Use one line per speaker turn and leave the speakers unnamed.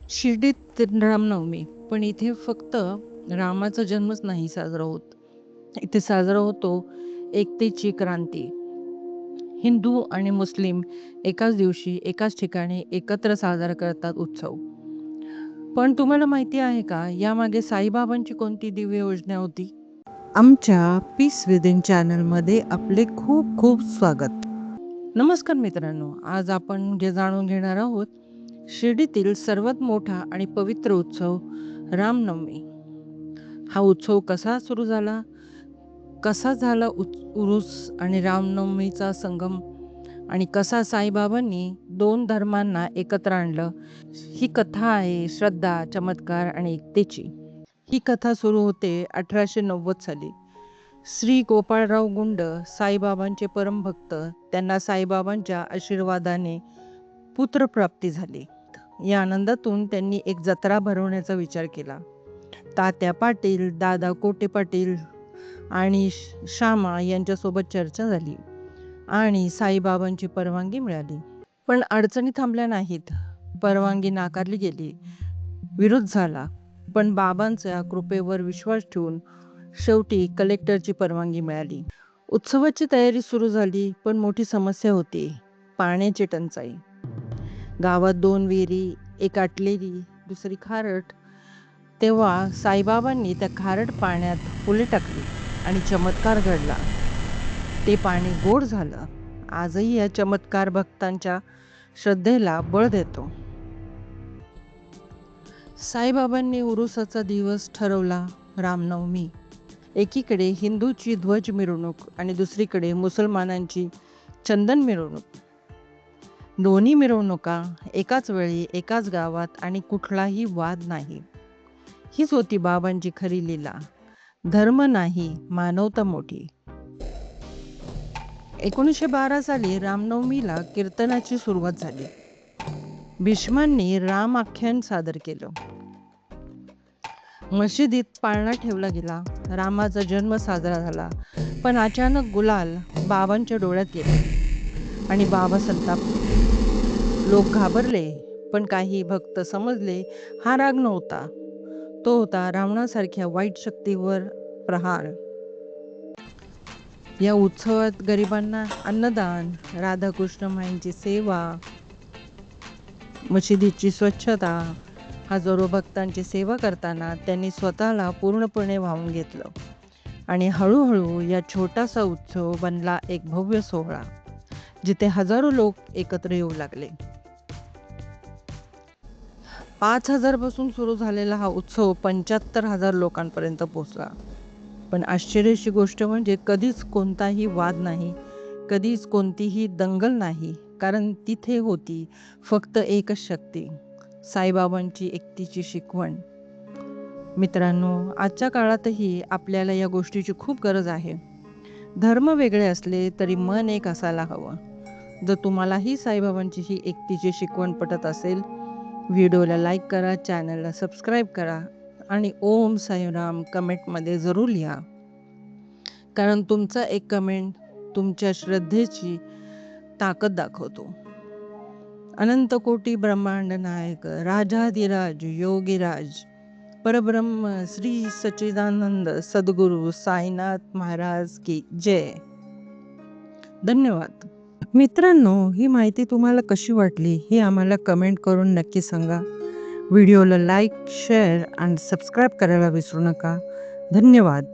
शिर्डीत रामनवमी, पण इथे फक्त रामाचा जन्मच नाही साजरा होत. इथे साजरा होतो एकतेची क्रांती. हिंदू आणि मुस्लिम एकाच दिवशी, एकाच ठिकाणी एकत्र साजरा करतात उत्सव. पण तुम्हाला माहिती आहे का, यामागे साईबाबांची कोणती दिव्य योजना होती? आमच्या पीस विदिन चॅनलमध्ये आपले खूप खूप स्वागत. नमस्कार मित्रांनो, आज आपण जे जाणून घेणार आहोत, शिर्डीतील सर्वात मोठा आणि पवित्र उत्सव रामनवमी. हा उत्सव कसा सुरू झाला, कसा झाला उरूस आणि रामनवमीचा संगम, आणि कसा साईबाबांनी दोन धर्मांना एकत्र आणलं. ही कथा आहे श्रद्धा, चमत्कार आणि एकतेची. ही कथा सुरू होते 1890 साली. श्री गोपाळराव गुंड साईबाबांचे परमभक्त. त्यांना साईबाबांच्या आशीर्वादाने पुत्रप्राप्ती झाली. या आनंदातून त्यांनी एक जत्रा भरवण्याचा विचार केला. तात्या पाटील, दादा कोटे पाटील आणि श्यामा यांच्यासोबत चर्चा झाली आणि साईबाबांची परवानगी मिळाली. पण अडचणी थांबल्या नाहीत. परवानगी नाकारली गेली, विरोध झाला. पण बाबांच्या कृपेवर विश्वास ठेवून शेवटी कलेक्टरची परवानगी मिळाली. उत्सवाची तयारी सुरू झाली, पण मोठी समस्या होती, पाण्याची टंचाई. गावात 2 विहिरी, एक आटलेली, दुसरी खारट. तेव्हा साईबाबांनी त्या खारट पाण्यात फुले टाकली आणि चमत्कार घडला. ते पाणी गोड झालं. आजही या चमत्कार भक्तांच्या श्रद्धेला बळ देतो. साईबाबांनी उरुसाचा दिवस ठरवला रामनवमी. एकीकडे हिंदूची ध्वज मिरवणूक आणि दुसरीकडे मुसलमानांची चंदन मिरवणूक. दोन्ही मिरवणुका एकाच वेळी, एकाच गावात, आणि कुठलाही वाद नाही. हीच होती बाबांची खरी लीला. धर्म नाही, मानवता मोठी. 1912 साली रामनवमीला कीर्तनाची सुरुवात झाली. भीष्मांनी राम आख्यान सादर केलं. मशिदीत पाळणा ठेवला गेला. रामाचा जन्म साजरा झाला. पण अचानक गुलाल बाबांच्या डोळ्यात गेले आणि बाबा संतापले. लोक घाबरले, पण काही भक्त समजले हा राग नव्हता, तो होता रावणासारख्या वाईट शक्तीवर प्रहार. या उत्सवात गरिबांना अन्नदान, राधाकृष्ण माईंची सेवा, मशिदीची स्वच्छता, हजारो भक्तांची सेवा करताना त्यांनी स्वतःला पूर्णपणे वाहून घेतलं. आणि हळूहळू या छोटासा उत्सव बनला एक भव्य सोहळा, जिथे हजारो लोक एकत्र येऊ लागले. 5,000 पासून सुरू झालेला हा उत्सव 75,000 लोकांपर्यंत पोहोचला. पण आश्चर्याची गोष्ट म्हणजे कधीच कोणताही वाद नाही, कधीच कोणतीही दंगल नाही, कारण तिथे होती फक्त एकच शक्ती, साईबाबांची एकतेची शिकवण. मित्रांनो, आजच्या काळातही आपल्याला या गोष्टीची खूप गरज आहे. धर्म वेगळे असले तरी मन एक असायला हवं. जर तुम्हालाही साईबाबांची ही एकतेची शिकवण पटत असेल, व्हिडिओला लाईक करा, चॅनलला सबस्क्राईब करा आणि ओम साईराम कमेंटमध्ये जरूर लिहा. कारण तुमचा एक कमेंट तुमच्या श्रद्धेची ताकद दाखवतो. अनंत कोटी ब्रह्मांड नायक, राजाधिराज योगीराज, परब्रह्म श्री सच्चिदानंद सद्गुरु साईनाथ महाराज की जय. धन्यवाद. मित्रांनो, ही माहिती तुम्हाला कशी वाटली हे आम्हाला कमेंट करून नक्की सांगा. व्हिडिओला लाईक, शेअर आणि सबस्क्राईब करायला विसरू नका. धन्यवाद.